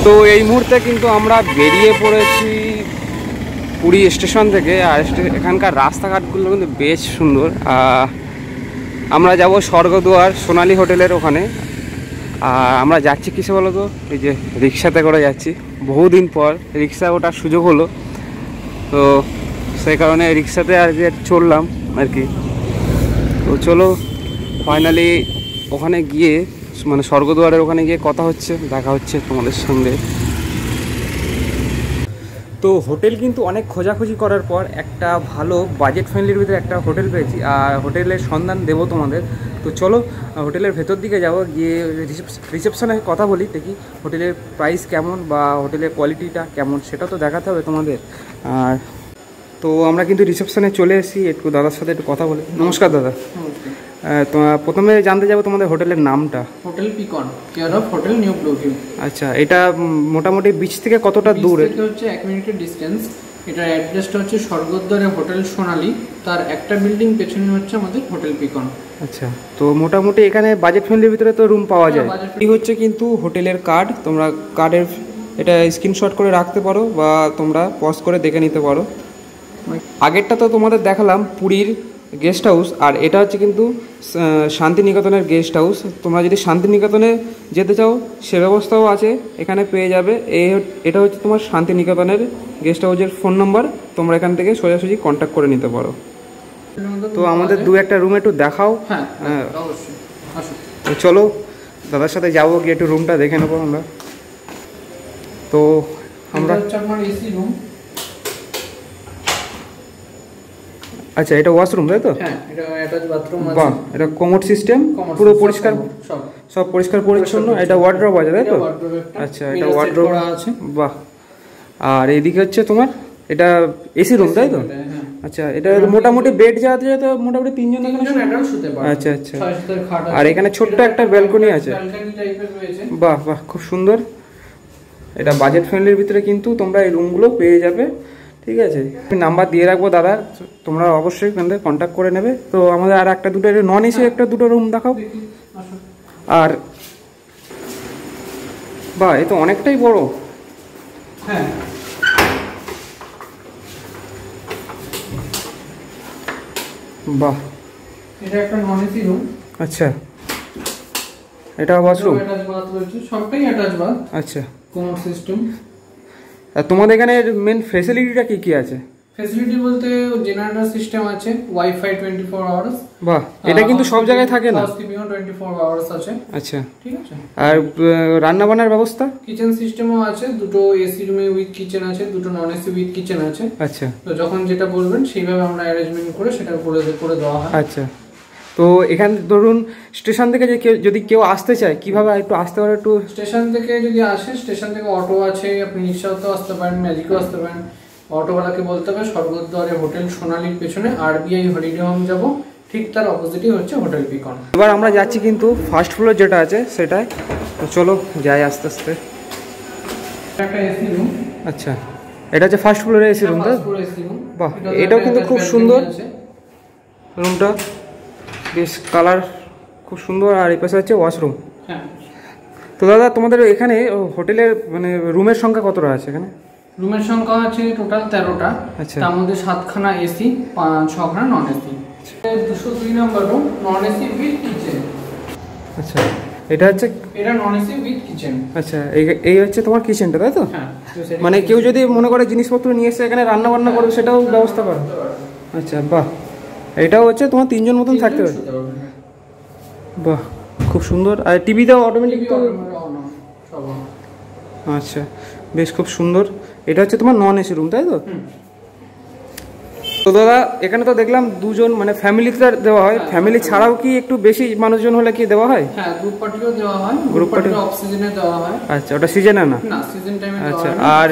তো এই মুহূর্তে কিন্তু আমরা বেরিয়ে পড়েছি পুরী স্টেশন থেকে। আর এখানকার রাস্তাঘাটগুলো কিন্তু বেশ সুন্দর। আমরা যাব স্বর্গদুয়ার সোনালী হোটেলের ওখানে। আর আমরা যাচ্ছি কিসে বলো তো, এই যে রিক্সাতে করে যাচ্ছি। বহুদিন পর রিক্সা ওঠার সুযোগ হলো, তো সেই কারণে রিক্সাতে আর কি চললাম আর কি। তো চলো ফাইনালি ওখানে গিয়ে, মানে স্বর্গদুয়ারের ওখানে গিয়ে কথা হচ্ছে, দেখা হচ্ছে তোমাদের সঙ্গে। তো হোটেল কিন্তু অনেক খোঁজাখুঁজি করার পর একটা ভালো বাজেট ফ্রেন্ডলির ভিতরে একটা হোটেল পেয়েছি। আর হোটেলের সন্ধান দেবো তোমাদের। তো চলো হোটেলের ভেতর দিকে যাবো, গিয়ে রিসেপশনে কথা বলি, দেখি হোটেলের প্রাইস কেমন বা হোটেলের কোয়ালিটিটা কেমন সেটা তো দেখাতে হবে তোমাদের। আর তো আমরা কিন্তু রিসেপশনে চলে এসেছি, একটু দাদার সাথে একটু কথা বলি। নমস্কার দাদা। প্রথমে জানতে যাবো তোমাদের হোটেলের নামটা। Hotel পিকন, care of hotel new blue view. আচ্ছা, এটা মোটামুটি বিচ থেকে কতটা দূরে? হচ্ছে 1 মিনিটের ডিস্টেন্স। এটার অ্যাড্রেসটা হচ্ছে স্বর্গদ্বারে হোটেল সোনালী, তার একটা বিল্ডিং পেছনে হচ্ছে আমাদের হোটেল পিকন। আচ্ছা, তো মোটামুটি এখানে বাজেট ফ্রেন্ডলির ভিতরে তো রুম পাওয়া যায়। এই হচ্ছে কিন্তু হোটেলের কার্ড, তোমরা কার্ডের এটা স্ক্রিনশট করে রাখতে পারো বা তোমরা পজ করে দেখে নিতে পারো। আগেরটা তো তোমাদের দেখালাম পুরীর গেস্ট হাউস, আর এটা হচ্ছে কিন্তু শান্তিনিকেতনের গেস্ট হাউস। তোমরা যদি শান্তিনিকেতনে যেতে চাও সে ব্যবস্থাও আছে, এখানে পেয়ে যাবে। এটা হচ্ছে তোমার শান্তিনিকেতনের গেস্ট হাউসের ফোন নাম্বার, তোমরা এখান থেকে সোজাসুজি কন্ট্যাক্ট করে নিতে পারো। তো আমাদের দু একটা রুম একটু দেখাও। হ্যাঁ তো চলো দাদার সাথে যাবো, গিয়ে একটু রুমটা দেখে নেবো আমরা। তো আমরা এসি রুম। আচ্ছা, এটা ওয়াশরুম তাই তো? হ্যাঁ, এটা অ্যাটাচ বাথরুম আছে। বাহ, এটা কমোড সিস্টেম, পুরো পরিষ্কার, সব পরিষ্কার পরিচ্ছন্ন। এটা ওয়ার্ড্রপ আছে তাই তো? আচ্ছা, এটা ওয়ার্ড্রপ আছে। বাহ। আর এইদিকে হচ্ছে তোমার এটা এসি রুম তাই তো? আচ্ছা, এটা মোটামুটি বেড যা আছে তো মোটামুটি 3 জন এখানে শুতে পারে। আচ্ছা আচ্ছা। আর এখানে ছোট্ট একটা ব্যালকনি আছে। বাহ বাহ, খুব সুন্দর। এটা বাজেট ফ্রেন্ডলির ভিতরে কিন্তু তোমরা এই রুমগুলো পেয়ে যাবে। ঠিক আছে, আমি নাম্বার দিয়ে রাখবো দাদা, তোমরা অবশ্যই কন্ট্যাক্ট করে নেবে। তো আমাদের আর একটা দুটো নন এসি একটা দুটো রুম দেখাও। আর বাহ, এ তো অনেকটাই বড়। হ্যাঁ, বাহ, এটা একটা নন এসি রুম। আচ্ছা, এটা ওয়াশরুম, অ্যাটাচ বাথ রয়েছে, সবটাই অ্যাটাচ বাথ। আচ্ছা, কমোড সিস্টেম। আর তোমাদের এখানে মেন ফ্যাসিলিটিটা কি কি আছে? ফ্যাসিলিটি বলতে জেনারেটর সিস্টেম আছে, ওয়াইফাই 24 আওয়ার্স। বাহ, এটা কিন্তু সব জায়গায় থাকে না? হাউসকিপিংও 24 আওয়ার্স আছে। আচ্ছা, ঠিক আছে। আর রান্না বান্নার ব্যবস্থা? কিচেন সিস্টেমও আছে, দুটো এসি রুমে উইথ কিচেন আছে, দুটো নন এসি উইথ কিচেন আছে। আচ্ছা, তো যখন যেটা বলবেন সেইভাবে আমরা অ্যারেঞ্জমেন্ট করে সেটা করে দেওয়া হয়। আচ্ছা, তো এখানে ধরুন স্টেশন থেকে যে যদি কেউ আসতে চায় কিভাবে একটু আসতে পারে? একটু স্টেশন থেকে যদি আসে, স্টেশন থেকে অটো আছে, আপনি রিক্সাতেও আসতে পারেন, ম্যাজিকও আসতে পারেন। অটোওয়ালাকে বলতে হবে স্বর্গদ্বারে হোটেল সোনালীর পেছনে আরবিআই হলিডে হোম যাব, ঠিক তার অপোজিটই হচ্ছে হোটেল পিকন। এবার আমরা যাচ্ছি কিন্তু ফার্স্ট ফ্লোর যেটা আছে সেটাই। তো চলো যাই আস্তে আস্তে। একটা এসি রুম। আচ্ছা, এটা হচ্ছে ফার্স্ট ফ্লোরে এসি রুম তো? বাহ, এটাও কিন্তু খুব সুন্দর রুমটা, বেশ কালার খুব সুন্দর। আর এই পাশে হচ্ছে ওয়াশরুম। হ্যাঁ। তো দাদা তোমাদের এখানে হোটেলের মানে রুমের সংখ্যা কতটা আছে এখানে? রুমের সংখ্যা আছে টোটাল 13টা। আচ্ছা, তার মধ্যে 7খানা এসি, 6খানা নন এসি। 202 নম্বর room, non AC with kitchen. আচ্ছা, এটা হচ্ছে এটা নন এসি উইথ কিচেন। আচ্ছা, এই হচ্ছে তোমার কিচেনটা তাই তো? হ্যাঁ। মানে কেউ যদি মনে করে জিনিসপত্র নিয়ে এসে এখানে রান্না বান্না করবে সেটাও ব্যবস্থা করো? আচ্ছা, বাহ, এটাও হচ্ছে তোমার 3 জন মতন থাকতে পারে। বাহ, খুব সুন্দর। আর টিভিটাও অটোমেটিক তো? আচ্ছা, বেশ খুব সুন্দর। এটা হচ্ছে তোমার নন এসি রুম তাই তো? তো দাদা এখানে তো দেখলাম দুজন মানে ফ্যামিলিতে দেওয়া হয়, ফ্যামিলি ছাড়াও কি একটু বেশি মানুষজন হলে কি দেওয়া হয়? হ্যাঁ, গ্রুপ পার্টিও দেওয়া হয়। গ্রুপ পার্টি অফ সিজনে দেওয়া হয়। আচ্ছা, ওটা সিজনে না? না, সিজন টাইমে দেওয়া হয়। আচ্ছা, আর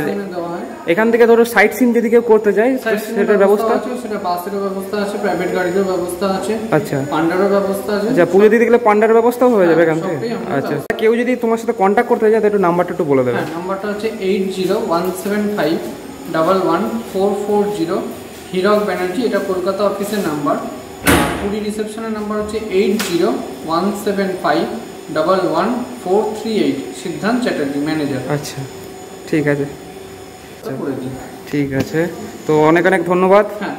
এখান থেকে ধরো সাইট সিন যদি কেউ করতে যায় সেটার ব্যবস্থা আছে? সেটা বাসেরও ব্যবস্থা আছে, প্রাইভেট গাড়িরও ব্যবস্থা আছে। আচ্ছা, পান্ডারও ব্যবস্থা আছে। আচ্ছা, পুজো দিতে গেলে পান্ডার ব্যবস্থাও হয়ে যাবে এখান থেকে? আচ্ছা, কেউ যদি তোমার সাথে কন্ট্যাক্ট করতে যায় একটু নাম্বারটা একটু বলে দেবে। হ্যাঁ, নাম্বারটা হচ্ছে 8017511440, হিরক ব্যানার্জি, এটা কলকাতা অফিসের নাম্বার। পুরী রিসেপশনের নাম্বার হচ্ছে 8017511440। 11438 সিদ্ধান্ত চ্যাটার্জি, ম্যানেজার। আচ্ছা ঠিক আছে, করে দিই। ঠিক আছে, তো অনেক অনেক ধন্যবাদ। হ্যাঁ